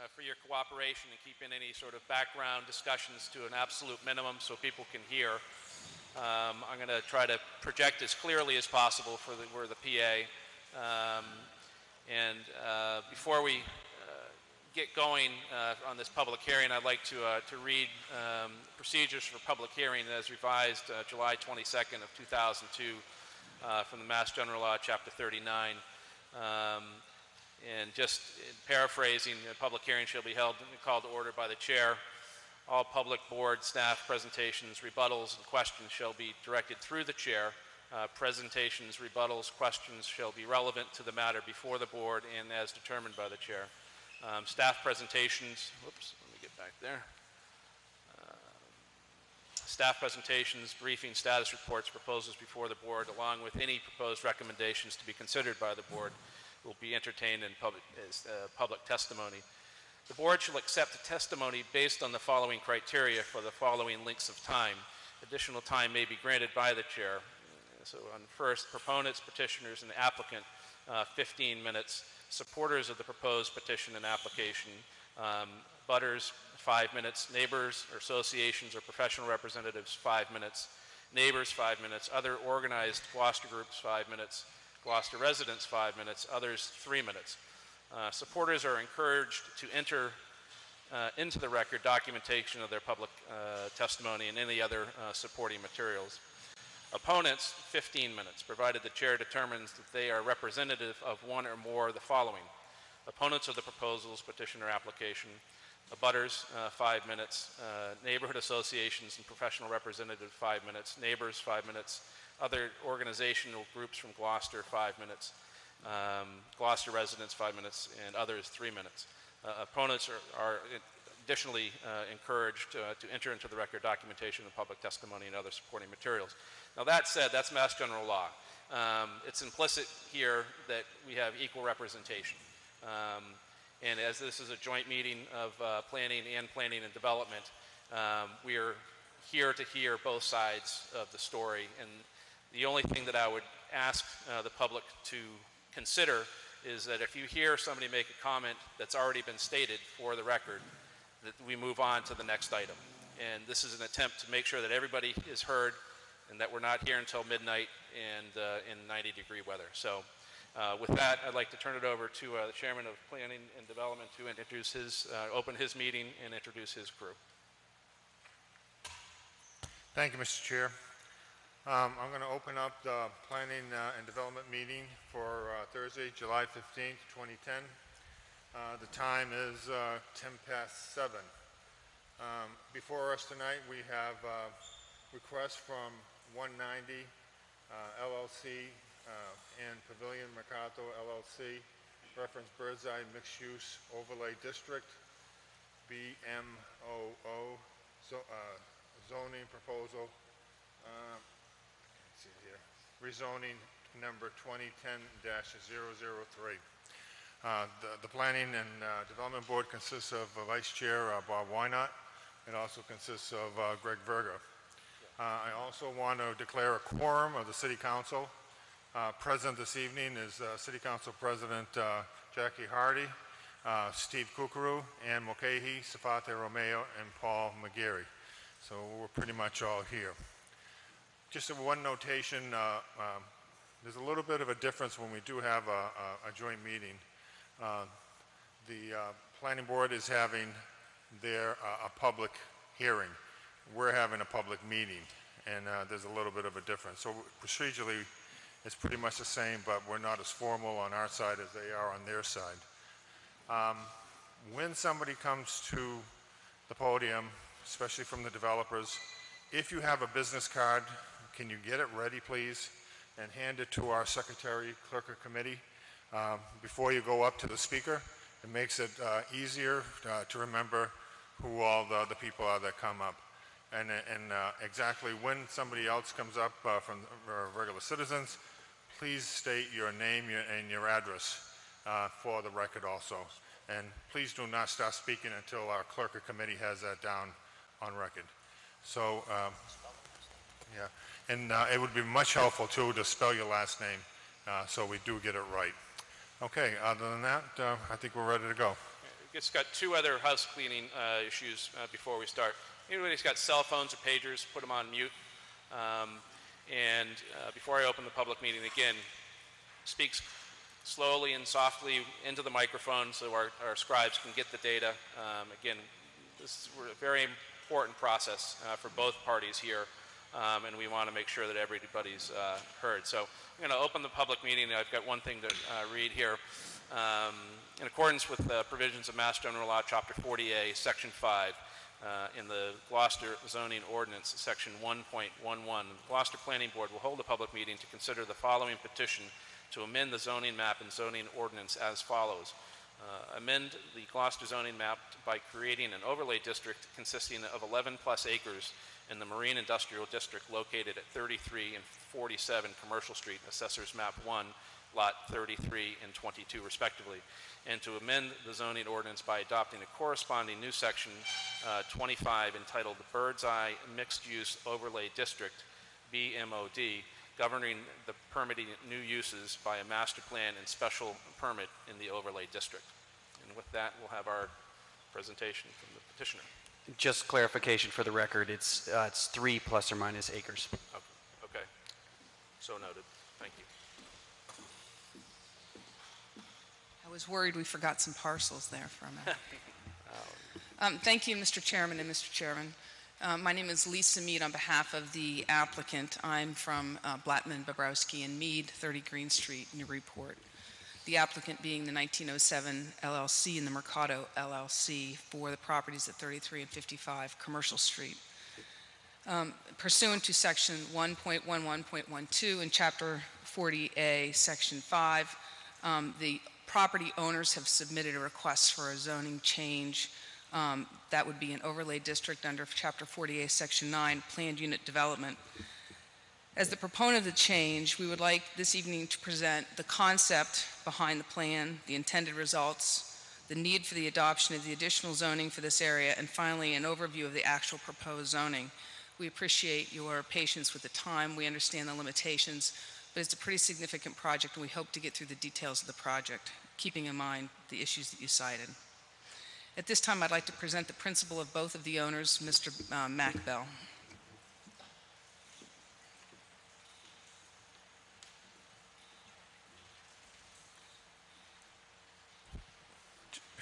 for your cooperation and keeping any sort of background discussions to an absolute minimum so people can hear. I'm going to try to project as clearly as possible for the PA. Before we get going on this public hearing, I'd like to read procedures for public hearing as revised July 22nd of 2002 from the Mass General Law, Chapter 39. And just paraphrasing, the public hearing shall be held and called to order by the chair. All public board, staff presentations, rebuttals, and questions shall be directed through the chair. Presentations, rebuttals, questions shall be relevant to the matter before the board and as determined by the chair. Staff presentations, whoops, let me get back there. Staff presentations, briefing, status reports, proposals before the board, along with any proposed recommendations to be considered by the board, will be entertained in public testimony. The board shall accept testimony based on the following criteria for the following lengths of time. Additional time may be granted by the chair. So on first, proponents, petitioners, and applicant, 15 minutes. Supporters of the proposed petition and application, butters, 5 minutes. Neighbors or associations or professional representatives, 5 minutes. Neighbors, 5 minutes. Other organized Gloucester groups, 5 minutes. Gloucester residents, 5 minutes. Others, 3 minutes. Supporters are encouraged to enter into the record documentation of their public testimony and any other supporting materials. Opponents, 15 minutes, provided the chair determines that they are representative of one or more of the following. Opponents of the proposals, petition, or application. Abutters, 5 minutes. Neighborhood associations and professional representative, 5 minutes. Neighbors, 5 minutes. Other organizational groups from Gloucester, 5 minutes. Gloucester residents, 5 minutes. And others, 3 minutes. Opponents are additionally encouraged to enter into the record documentation of public testimony and other supporting materials. Now that said, that's Mass General Law. It's implicit here that we have equal representation. And as this is a joint meeting of planning and development, we are here to hear both sides of the story. And the only thing that I would ask the public to consider is that if you hear somebody make a comment that's already been stated for the record, that we move on to the next item. And this is an attempt to make sure that everybody is heard and that we're not here until midnight and in 90-degree weather. So with that, I'd like to turn it over to the Chairman of Planning and Development to introduce his, open his meeting and introduce his crew. Thank you, Mr. Chair. I'm going to open up the Planning and Development meeting for Thursday, July 15th, 2010. The time is 7:10. Before us tonight, we have requests from 190 LLC and Pavilion Mercato LLC, reference BirdsEye Mixed Use Overlay District, BMOD zoning proposal. Let's see here, rezoning number 2010-003. The Planning and Development Board consists of Vice Chair Bob Wynot. It also consists of Greg Verga. I also want to declare a quorum of the City Council. Present this evening is City Council President Jackie Hardy, Steve Kukuru, Ann Mulcahy, Safate Romeo, and Paul McGarry. So we're pretty much all here. Just one notation, there's a little bit of a difference when we do have a joint meeting. The Planning Board is having a public hearing. We're having a public meeting, and there's a little bit of a difference. So procedurally, it's pretty much the same, but we're not as formal on our side as they are on their side. When somebody comes to the podium, especially from the developers, if you have a business card, can you get it ready, please, and hand it to our secretary, clerk of committee, before you go up to the speaker. It makes it easier to remember who all the people are that come up. And exactly when somebody else comes up from regular citizens, please state your name and your address for the record also. And please do not start speaking until our clerk of committee has that down on record. So, yeah, and it would be much helpful too to spell your last name so we do get it right. Okay, other than that, I think we're ready to go. just got two other house cleaning issues before we start. Anybody's got cell phones or pagers, put them on mute. Before I open the public meeting again, speak slowly and softly into the microphone so our scribes can get the data. Again, this is a very important process for both parties here, and we want to make sure that everybody's heard. So I'm going to open the public meeting. I've got one thing to read here. In accordance with the provisions of Mass General Law, Chapter 40A, Section 5, in the Gloucester Zoning Ordinance, Section 1.11, the Gloucester Planning Board will hold a public meeting to consider the following petition to amend the zoning map and zoning ordinance as follows. Amend the Gloucester zoning map by creating an overlay district consisting of 11 plus acres in the Marine Industrial District located at 33 and 47 Commercial Street, Assessors Map 1, Lot 33 and 22 respectively, and to amend the zoning ordinance by adopting a corresponding new section 25 entitled the BirdsEye Mixed Use Overlay District, BMOD, governing the permitting new uses by a master plan and special permit in the overlay district. And with that, we'll have our presentation from the petitioner. Just clarification for the record, it's 3 plus or minus acres. Okay. So noted. Thank you. I was worried we forgot some parcels there for a minute. Thank you, Mr. Chairman and Mr. Chairman. My name is Lisa Mead on behalf of the applicant. I'm from Blattman, Bobrowski, and Mead, 30 Green Street, Newburyport. The applicant being the 1907 LLC and the Mercado LLC for the properties at 33 and 55 Commercial Street. Pursuant to Section 1.11.12 and Chapter 40A, Section 5, the property owners have submitted a request for a zoning change. That would be an overlay district under Chapter 40A, Section 9, Planned Unit Development. As the proponent of the change, we would like this evening to present the concept behind the plan, the intended results, the need for the adoption of the additional zoning for this area, and finally, an overview of the actual proposed zoning. We appreciate your patience with the time. We understand the limitations, but it's a pretty significant project, and we hope to get through the details of the project, keeping in mind the issues that you cited. At this time, I'd like to present the principal of both of the owners, Mr. Mac Bell.